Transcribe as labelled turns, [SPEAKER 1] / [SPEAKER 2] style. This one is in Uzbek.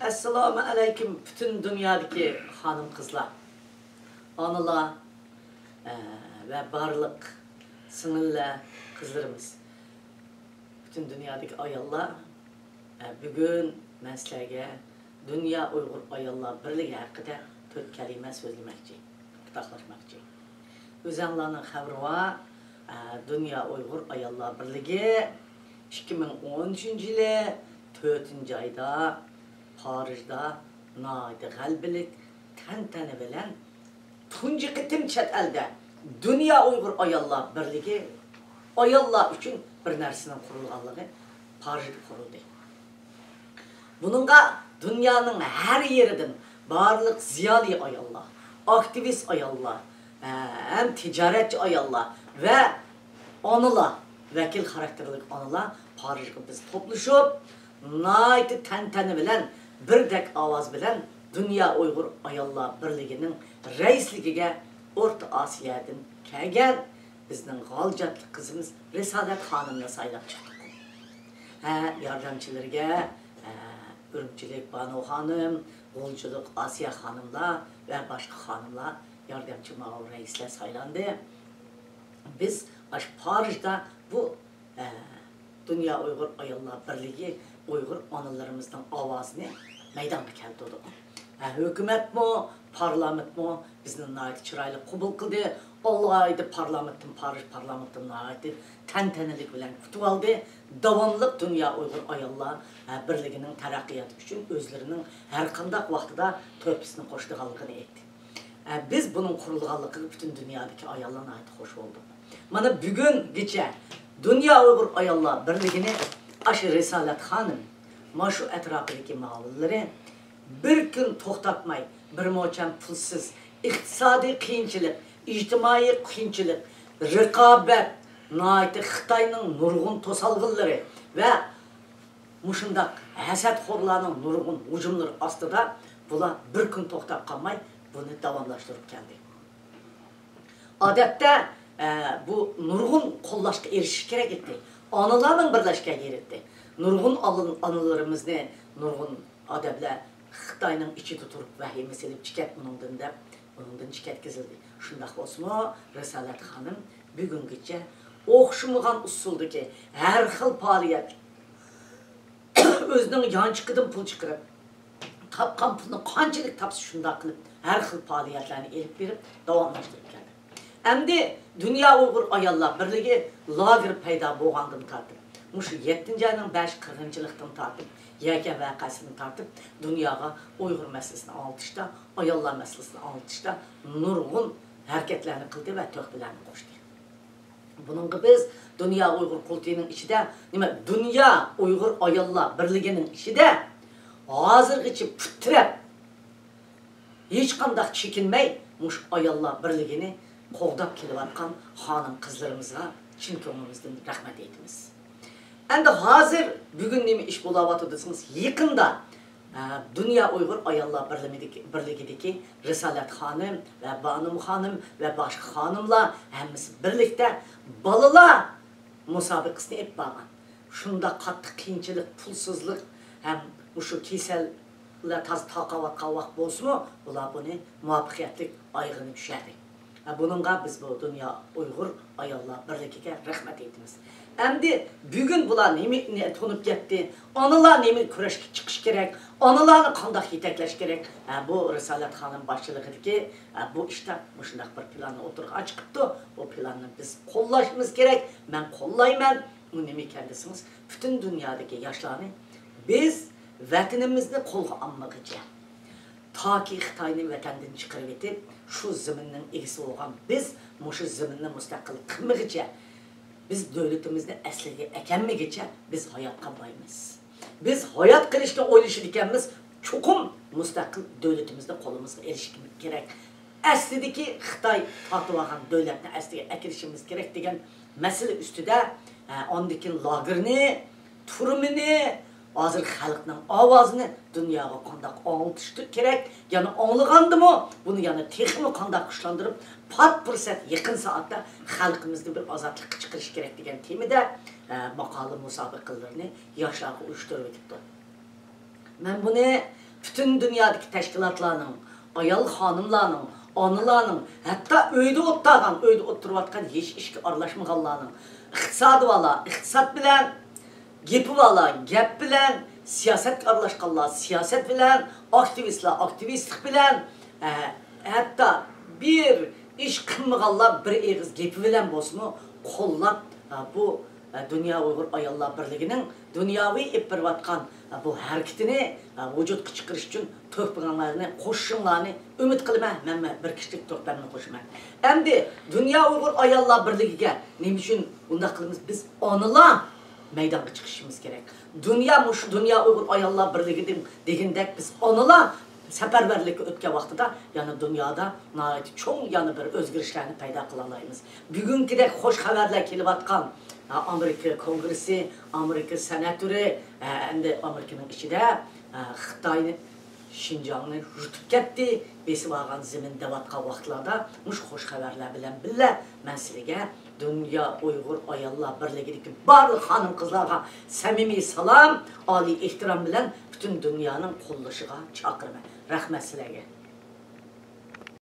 [SPEAKER 1] Assalamu aleyküm bütün dünyadaki hanım kızlar, analar ve barlık sınırlı kızlarımız. Bütün dünyadaki ayollar bugün mesleğe Dünya Uygur Ayollar Birliği hakkında 4 kelime söylemek için, ortaklaşmak için. Özenlerinin haberi var, Dünya Uygur Ayollar Birliği 2013 yılı 4. ayda Paris'da naydı galbilik tantana bilen tunji qitim chet elde Dünya Uygur Ayollar Birliği ayollar üçün bir narsının kurulganlığı Paris'de kuruldu. Bununla dünyanın her yerinden barlık ziyali ayollar, aktivist ayollar, hem ticaretçi ayollar ve anılar, vekil karakterlik anılar Paris'de biz topluşup naydı tantana bilen bir dek avaz bilen Dünya Uygur Ayollar Birliği'nin reisligiga Orta Asya'dan kelgen bizning g'aljatli kızımız Risolat Hanım'la saylab chiqdik. Yardımcılarga Ürümchilik Banu Hanım, G'ulchilik Asya Hanımlar ve başka hanımlar yardımcı mağul reisler saylandı. Biz Paris'te bu Dünya Uygur Ayollar Birliği Uygur analarımızdan avazını meydana keltirdi. Hükümet mi, parlament mi bizning nayt çıraylı qabul qildi. Allah'aydı parlamentin Paris parlamentin nayt tantanalik bilan kutib oldi. Davamlı Dünya Uygur Ayollar Birliği'nin taraqqiyatı üçün özlerinin her qanday vaqtida töhfesini qo'shdiganligini aytdi. Biz bunun qurulganligiga bütün dünyadaki ayollarga ayt hoş oldu. Mana bugungacha Dünya Uygur Ayollar Birliği'ni aşı Risolat Hanım, maşu etrafındaki mağluları bir gün to'xtatmay, bir mo'cham pulsiz, iqtisodiy qiyinchilik, ijtimoiy qiyinchilik, raqobat, Xitoyning nurg'un to'salg'inlari va mushundaq hasadxo'rlarning nurg'un hujumlari ostida bular bir kun to'xtab qolmay, buni davomlashtirib keldi. Odatda bu nurg'un qo'llashga erishish kerak edi. Onalarning birlashgan yeri. Nurg'un analarimizni nurg'un adablar Xitoyning ichida turib vahima selib chiqat bundan chiqatkazildi. Shundaq bo'lsa, Risolat Hanım bugungacha o'xshamagan usuldagi har xil faoliyat o'zining yanchiqidan pul chiqarib, topgan pulni qanchalik topsa shundaq qilib har xil faoliyatlarni elib berib davomlashtirib keldi. Endi Dünya Uygur Ayollar Birliği lager paydo bo'lgandan tortib, mush 7-ayning 5-40-yildan tortib yakan vaqasini tortib dunyoga Uygur meselesini anlatışda, ayollar meselesini anlatışda nurg'un hareketlerini qildi ve töhfelerini qo'shdi. Bununla biz Dünya Uygur Kulti'nin içinde, Dünya Uygur Ayollar Birliği'nin içinde hazırgıcı püttirep hiç qanday çekinmey muş Ayollar Birliği'ni qo'g'dab kelayotgan hanım kızlarımıza chin ko'nglimizdan rahmat aytamiz. Endi hazır bugün nima ish bo'layotdi desiniz, yaqinda Dünya Uygur Ayollar Birliği'deki Risolat Hanım ve Banu Hanım ve başka hanımlar hemmisi birlikte balalar musabakasını hep bağlan. Şunda qattiq qiyinchilik, pulsizlik hem şu kesellar taz taqavat qavaq bo'lsa-mu, ular buni muvaffaqiyatli ayg'ini tushadi. Bununla biz bu Dünya Uygur Ayollar Birliği'ne rahmet etimiz. Endi bugün bular nemi tonup gitti, analar nemi kurashga chiqish kerak, analarni qanday yetaklash kerak. Bu Risolat Hanım başçılığındaki bu işte shunday bir planni o'tirg'a chiqibdi. Bu planni biz qo'llashimiz kerak. Men qo'llayman. Bu nima ekan bütün dünyadaki yoshlarni biz vatanimizni qo'lga olmaguncha Taki Xitoyni vatandan chiqarib etib, shu zaminning egasi bo'lgan biz mushu zaminni mustaqil qilmaguncha, biz devletimizni asliga ekanmigicha biz hayot qilmaymiz. Biz hayot qilishga o'ylashib ekanmiz, cho'qim mustaqil devletimizni qo'limizga erishishimiz kerak. Aslidagi Xitoy tortib olgan davlatni asliga akirishimiz kerak degan masala ustida ondikin lagerni, turmini hozir xalqning ovozini dunyoga qanday anglatish kerak, ya'ni anglagandimi, buni yana texmi qanday kuchlantirib, pat fursat yaqin soatda xalqimizni bir ozodlikka chiqarish kerak degan temada maqola musobaqalarini yoshlarga uyushtirib o'tibdi. Men buni bütün dünyadaki teşkilatlarının, ayal hanımlarının, anılarının, hatta öyde ottağın, öyde oturuvatkan hiç işki arlaşmağanlarının, iqtisadi vala, iqtisat bilen, gepi vala, gep bilen, siyaset arlaşkanlar, siyaset bilen, aktivistler, aktivistlik bilen, hatta bir iş kılmağanlar bir eğiz gepi bilen bosmu kollap bu Dünya Uygur Ayallar Birliği'nin dünyavi ipirvatkan bu hareketini vücut çıkarış için töhbüganlarını, koşuşunlarını ümit kılma. Ben bir kişilik töhbüganını koşuma. Hem de Dünya Uygur Ayallar Birliği'ne ne için bunda kılımız biz onunla meydana çıkışımız gerek. Dünya Uygur Ayallar Birliği degindek biz onunla seferberlik ötke vaxtıda, yani dünyada çok yani bir özgürlüklerini payda kılalayımız. Bugünkü hoş haberler kelivatkan Amerika Kongresi, Amerika Senatörü, hem de Amerika'nın içinde Xitay'ın Şinjan'ı yutup gitti. Besi varğan zeminde vatqa vaxtlarda muş hoş haberler bilen bile ben sizge Dünya Uygur Ayallar Birliği'deki barlı hanım kızlarga samimi salam, ali ihtiram bilen bütün dünyanın kollaşıga çakırma. Rahmet sizge.